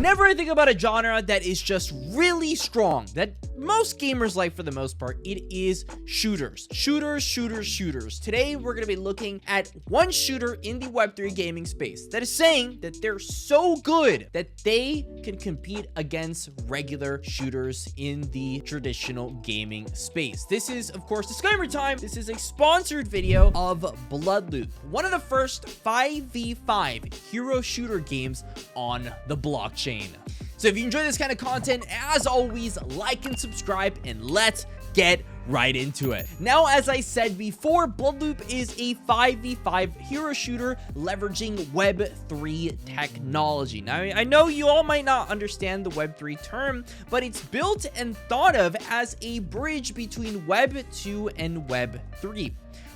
Whenever I think about a genre that is just really strong, that most gamers like for the most part, it is shooters. Shooters. Today, we're going to be looking at one shooter in the Web3 gaming space that is saying that they're so good that they can compete against regular shooters in the traditional gaming space. This is, of course, disclaimer time. This is a sponsored video of Bloodloop, one of the first 5v5 hero shooter games on the blockchain. So if you enjoy this kind of content, as always, like and subscribe, and let's get right into it. Now, as I said before, Bloodloop is a 5v5 hero shooter leveraging Web3 technology. Now, I know you all might not understand the Web3 term, but it's built and thought of as a bridge between Web 2 and Web 3.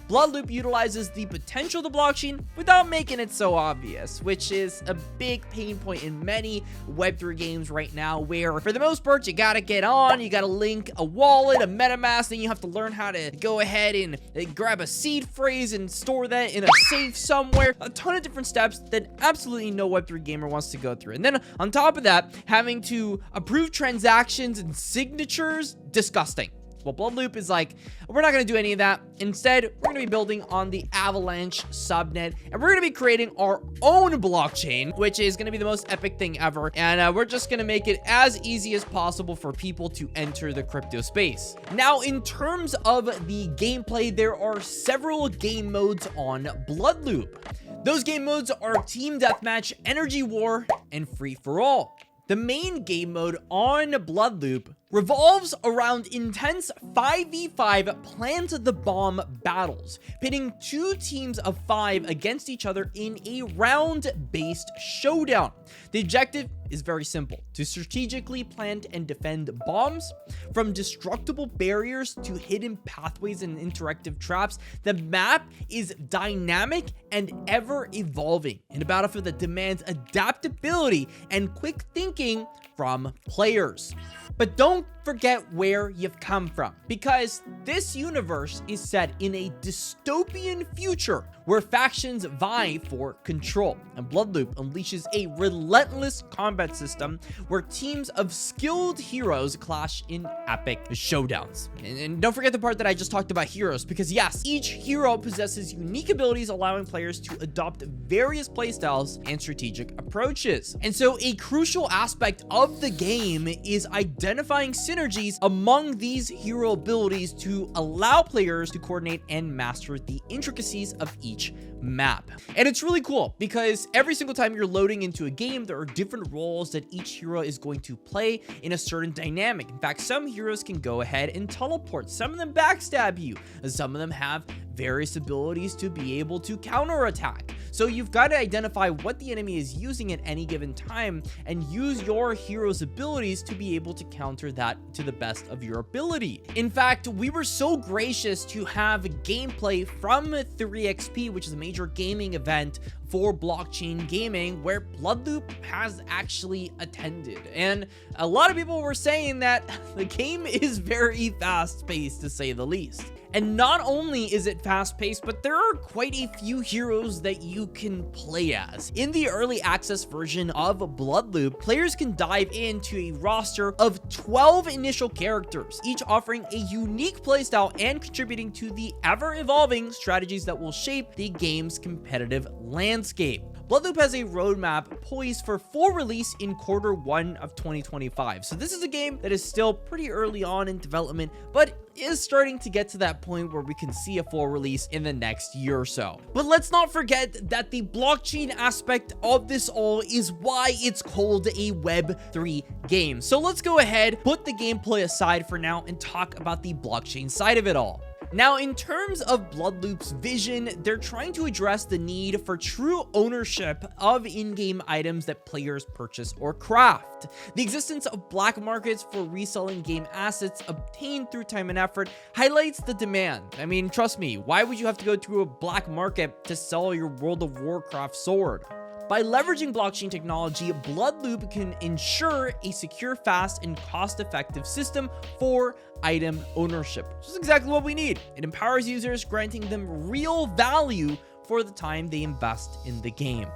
Bloodloop utilizes the potential of the blockchain without making it so obvious, which is a big pain point in many Web3 games right now, where for the most part, you gotta get on, you gotta link a wallet, a MetaMask, then you have to learn how to go ahead and grab a seed phrase and store that in a safe somewhere. A ton of different steps that absolutely no Web3 gamer wants to go through. And then on top of that, having to approve transactions and signatures, disgusting. Well, Bloodloop is like, we're not going to do any of that. Instead, we're going to be building on the Avalanche subnet, and we're going to be creating our own blockchain, which is going to be the most epic thing ever. And we're just going to make it as easy as possible for people to enter the crypto space. Now, in terms of the gameplay, there are several game modes on Bloodloop. Those game modes are Team Deathmatch, Energy War, and Free for All. The main game mode on Bloodloop revolves around intense 5v5 plant the bomb battles, pitting two teams of 5 against each other in a round-based showdown. The objective is very simple: to strategically plant and defend bombs. From destructible barriers to hidden pathways and interactive traps, the map is dynamic and ever-evolving in a battlefield that demands adaptability and quick thinking from players. But don't forget where you've come from, because this universe is set in a dystopian future where factions vie for control, and Bloodloop unleashes a relentless combat system where teams of skilled heroes clash in epic showdowns. And don't forget the part that I just talked about heroes, because yes, each hero possesses unique abilities allowing players to adopt various playstyles and strategic approaches. And so a crucial aspect of the game is identifying synergies among these hero abilities to allow players to coordinate and master the intricacies of each map. And it's really cool because every single time you're loading into a game, there are different roles that each hero is going to play in a certain dynamic. In fact, some heroes can go ahead and teleport, some of them backstab you, and some of them have various abilities to be able to counterattack. So you've got to identify what the enemy is using at any given time and use your hero's abilities to be able to counter that to the best of your ability. In fact, we were so gracious to have gameplay from 3XP, which is a major gaming event for blockchain gaming, where Bloodloop has actually attended. And a lot of people were saying that the game is very fast-paced, to say the least. And not only is it fast-paced, but there are quite a few heroes that you can play as. In the early access version of Bloodloop, players can dive into a roster of 12 initial characters, each offering a unique playstyle and contributing to the ever-evolving strategies that will shape the game's competitive landscape. Bloodloop has a roadmap poised for full release in Q1 of 2025. So this is a game that is still pretty early on in development, but is starting to get to that point where we can see a full release in the next year or so. But let's not forget that the blockchain aspect of this all is why it's called a Web3 game. So let's go ahead, put the gameplay aside for now, and talk about the blockchain side of it all. Now, in terms of Bloodloop's vision, they're trying to address the need for true ownership of in-game items that players purchase or craft. The existence of black markets for reselling game assets obtained through time and effort highlights the demand. I mean, trust me, why would you have to go through a black market to sell your World of Warcraft sword? By leveraging blockchain technology, Bloodloop can ensure a secure, fast, and cost-effective system for item ownership, which is exactly what we need. It empowers users, granting them real value for the time they invest in the game.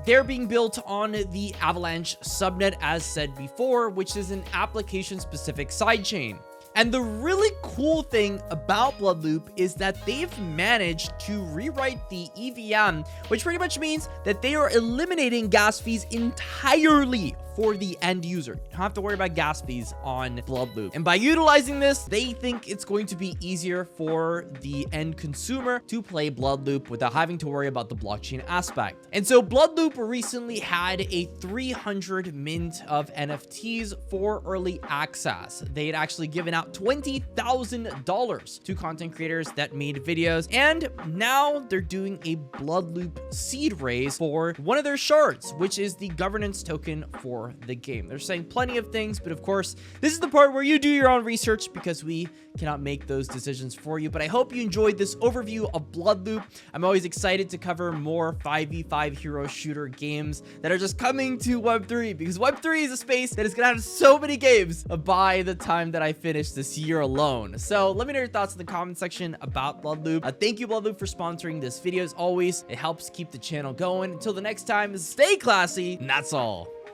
They're being built on the Avalanche subnet, as said before, which is an application-specific sidechain. And the really cool thing about Bloodloop is that they've managed to rewrite the EVM, which pretty much means that they are eliminating gas fees entirely for the end user. You don't have to worry about gas fees on Bloodloop. And by utilizing this, they think it's going to be easier for the end consumer to play Bloodloop without having to worry about the blockchain aspect. And so Bloodloop recently had a 300 mint of NFTs for early access. They had actually given out $20,000 to content creators that made videos. And now they're doing a Bloodloop seed raise for one of their shards, which is the governance token for the game. They're saying plenty of things, but of course, this is the part where you do your own research because we cannot make those decisions for you. But I hope you enjoyed this overview of Bloodloop. I'm always excited to cover more 5v5 hero shooter games that are just coming to Web3, because Web3 is a space that is gonna have so many games by the time that I finish this year alone. So let me know your thoughts in the comment section about Bloodloop. Thank you, Bloodloop, for sponsoring this video. As always, it helps keep the channel going. Until the next time, stay classy, and that's all.